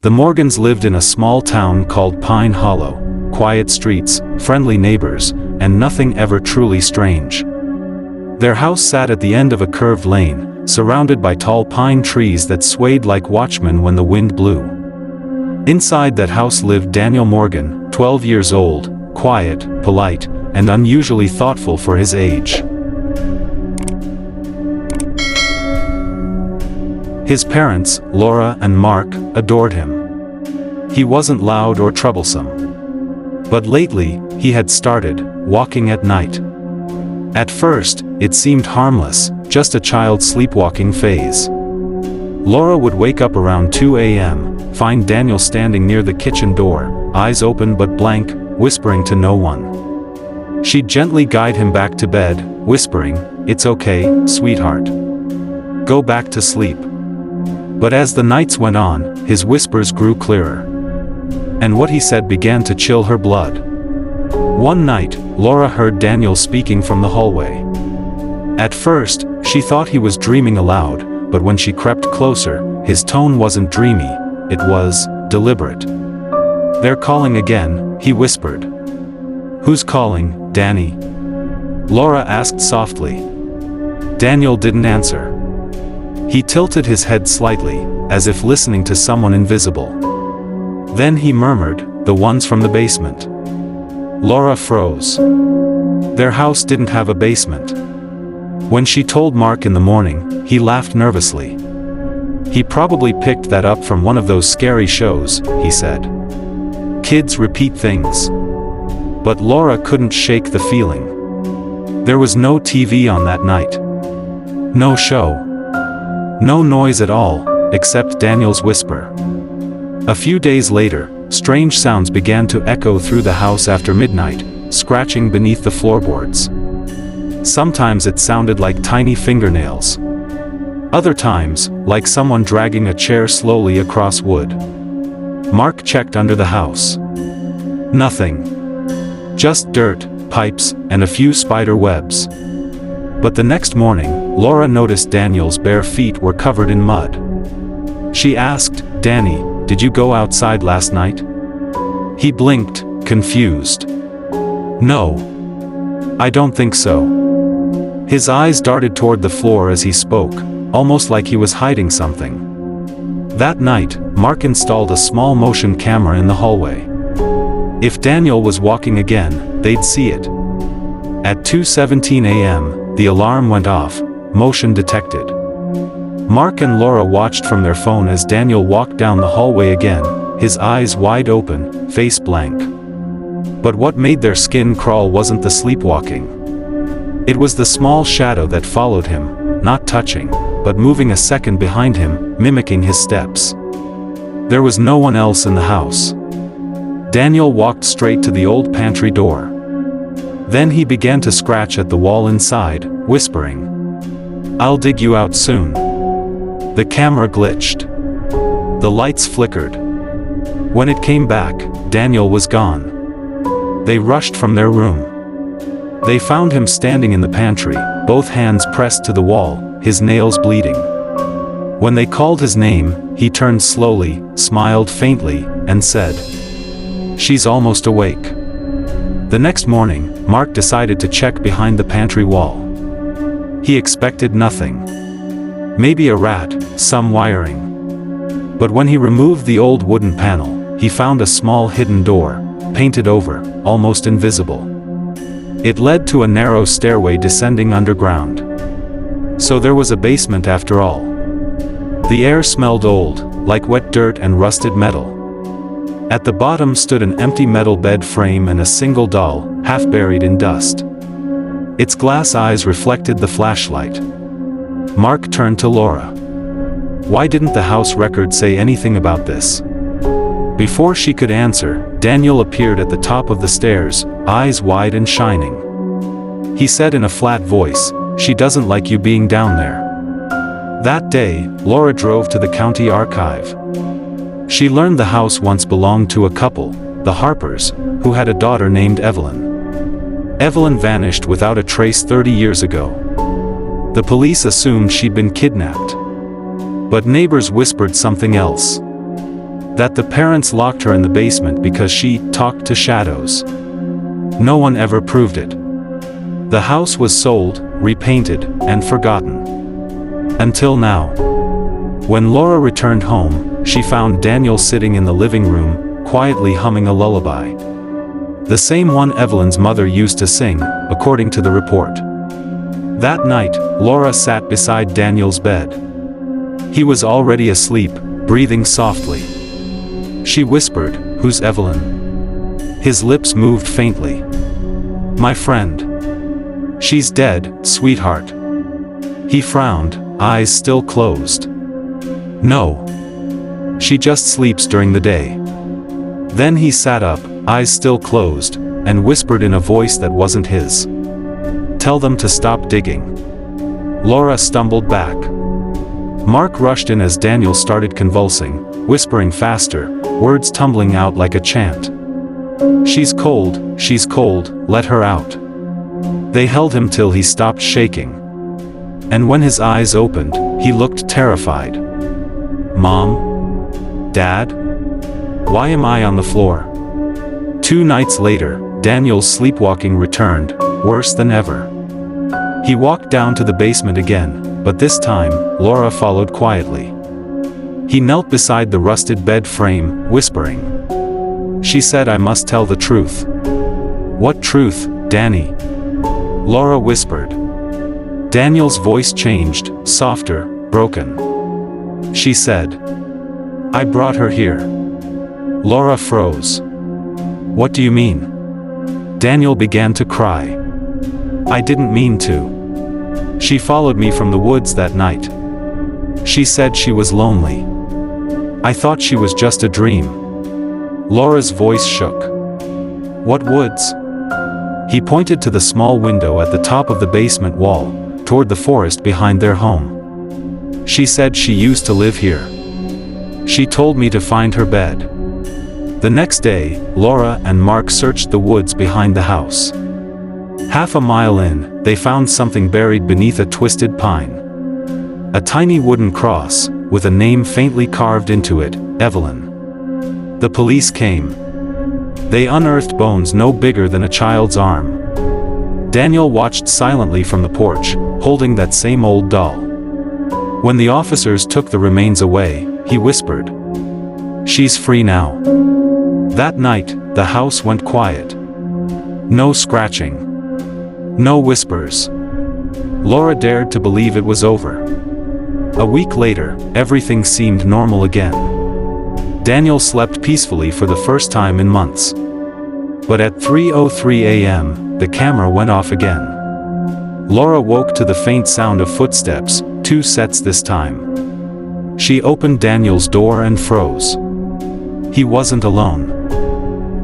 The Morgans lived in a small town called Pine Hollow. Quiet streets, friendly neighbors, and nothing ever truly strange. Their house sat at the end of a curved lane, surrounded by tall pine trees that swayed like watchmen when the wind blew. Inside that house lived Daniel Morgan, 12 years old, quiet, polite, and unusually thoughtful for his age. His parents, Laura and Mark, adored him. He wasn't loud or troublesome. But lately, he had started walking at night. At first, it seemed harmless, just a child's sleepwalking phase. Laura would wake up around 2 a.m., find Daniel standing near the kitchen door, eyes open but blank, whispering to no one. She'd gently guide him back to bed, whispering, "It's okay, sweetheart. Go back to sleep." But as the nights went on, his whispers grew clearer. And what he said began to chill her blood. One night, Laura heard Daniel speaking from the hallway. At first, she thought he was dreaming aloud, but when she crept closer, his tone wasn't dreamy, it was deliberate. "They're calling again," he whispered. "Who's calling, Danny?" Laura asked softly. Daniel didn't answer. He tilted his head slightly, as if listening to someone invisible. Then he murmured, "The ones from the basement." Laura froze. Their house didn't have a basement. When she told Mark in the morning, he laughed nervously. "He probably picked that up from one of those scary shows," he said. "Kids repeat things." But Laura couldn't shake the feeling. There was no TV on that night. No show. No noise at all, except Daniel's whisper. A few days later, strange sounds began to echo through the house after midnight, scratching beneath the floorboards. Sometimes it sounded like tiny fingernails. Other times, like someone dragging a chair slowly across wood. Mark checked under the house. Nothing. Just dirt, pipes, and a few spider webs. But the next morning, Laura noticed Daniel's bare feet were covered in mud. She asked, "Danny, did you go outside last night?" He blinked, confused. "No. I don't think so." His eyes darted toward the floor as he spoke, almost like he was hiding something. That night, Mark installed a small motion camera in the hallway. If Daniel was walking again, they'd see it. At 2:17 a.m., the alarm went off, motion detected. Mark and Laura watched from their phone as Daniel walked down the hallway again, his eyes wide open, face blank. But what made their skin crawl wasn't the sleepwalking. It was the small shadow that followed him, not touching, but moving a second behind him, mimicking his steps. There was no one else in the house. Daniel walked straight to the old pantry door. Then he began to scratch at the wall inside, whispering, "I'll dig you out soon." The camera glitched. The lights flickered. When it came back, Daniel was gone. They rushed from their room. They found him standing in the pantry, both hands pressed to the wall, his nails bleeding. When they called his name, he turned slowly, smiled faintly, and said, "She's almost awake." The next morning, Mark decided to check behind the pantry wall. He expected nothing. Maybe a rat, some wiring. But when he removed the old wooden panel, he found a small hidden door, painted over, almost invisible. It led to a narrow stairway descending underground. So there was a basement after all. The air smelled old, like wet dirt and rusted metal. At the bottom stood an empty metal bed frame and a single doll, half buried in dust. Its glass eyes reflected the flashlight. Mark turned to Laura. Why didn't the house record say anything about this? Before she could answer, Daniel appeared at the top of the stairs, eyes wide and shining. He said in a flat voice, "She doesn't like you being down there." That day, Laura drove to the county archive. She learned the house once belonged to a couple, the Harpers, who had a daughter named Evelyn. Evelyn vanished without a trace 30 years ago. The police assumed she'd been kidnapped. But neighbors whispered something else. That the parents locked her in the basement because she talked to shadows. No one ever proved it. The house was sold, repainted, and forgotten. Until now. When Laura returned home, she found Daniel sitting in the living room, quietly humming a lullaby. The same one Evelyn's mother used to sing, according to the report. That night, Laura sat beside Daniel's bed. He was already asleep, breathing softly. She whispered, "Who's Evelyn?" His lips moved faintly. "My friend. She's dead, sweetheart." He frowned, eyes still closed. "No. She just sleeps during the day." Then he sat up, eyes still closed, and whispered in a voice that wasn't his. "Tell them to stop digging." Laura stumbled back. Mark rushed in as Daniel started convulsing, whispering faster, words tumbling out like a chant. She's cold, let her out." They held him till he stopped shaking. And when his eyes opened, he looked terrified. "Mom? Dad? Why am I on the floor?" 2 nights later, Daniel's sleepwalking returned, worse than ever. He walked down to the basement again, but this time, Laura followed quietly. He knelt beside the rusted bed frame, whispering. She said, "I must tell the truth." "What truth, Danny?" Laura whispered. Daniel's voice changed, softer, broken. She said, "I brought her here." Laura froze. "What do you mean?" Daniel began to cry. "I didn't mean to. She followed me from the woods that night. She said she was lonely. I thought she was just a dream." Laura's voice shook. "What woods?" He pointed to the small window at the top of the basement wall, toward the forest behind their home. "She said she used to live here. She told me to find her bed." The next day, Laura and Mark searched the woods behind the house. Half a mile in, they found something buried beneath a twisted pine. A tiny wooden cross, with a name faintly carved into it, Evelyn. The police came. They unearthed bones no bigger than a child's arm. Daniel watched silently from the porch, holding that same old doll. When the officers took the remains away, he whispered, "She's free now." That night, the house went quiet. No scratching. No whispers. Laura dared to believe it was over. A week later, everything seemed normal again. Daniel slept peacefully for the first time in months. But at 3:03 a.m., the camera went off again. Laura woke to the faint sound of footsteps, 2 sets this time. She opened Daniel's door and froze. He wasn't alone.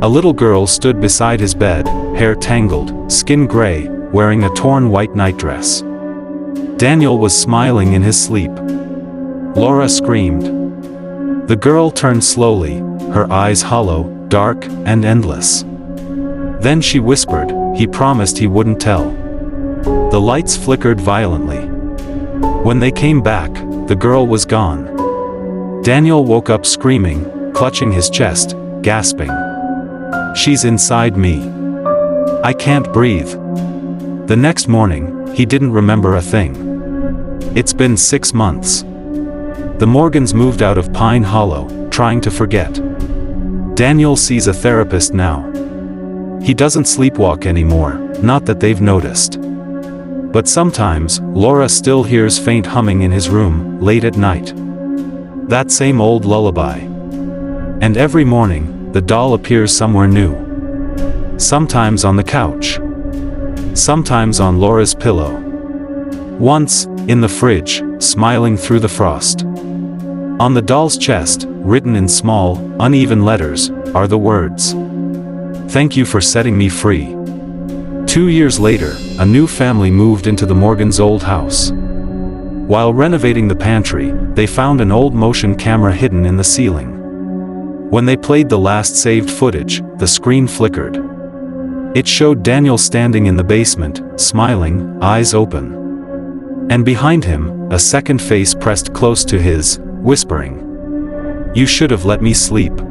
A little girl stood beside his bed, hair tangled, skin gray, wearing a torn white nightdress. Daniel was smiling in his sleep. Laura screamed. The girl turned slowly, her eyes hollow, dark, and endless. Then she whispered, "He promised he wouldn't tell." The lights flickered violently. When they came back, the girl was gone. Daniel woke up screaming, clutching his chest, gasping. "She's inside me. I can't breathe." The next morning, he didn't remember a thing. It's been 6 months. The Morgans moved out of Pine Hollow, trying to forget. Daniel sees a therapist now. He doesn't sleepwalk anymore, not that they've noticed. But sometimes, Laura still hears faint humming in his room, late at night. That same old lullaby. And every morning, the doll appears somewhere new. Sometimes on the couch. Sometimes on Laura's pillow. Once, in the fridge, smiling through the frost. On the doll's chest, written in small, uneven letters, are the words, "Thank you for setting me free." 2 years later, a new family moved into the Morgans' old house. While renovating the pantry, they found an old motion camera hidden in the ceiling. When they played the last saved footage, the screen flickered. It showed Daniel standing in the basement, smiling, eyes open. And behind him, a second face pressed close to his, whispering, You should have let me sleep.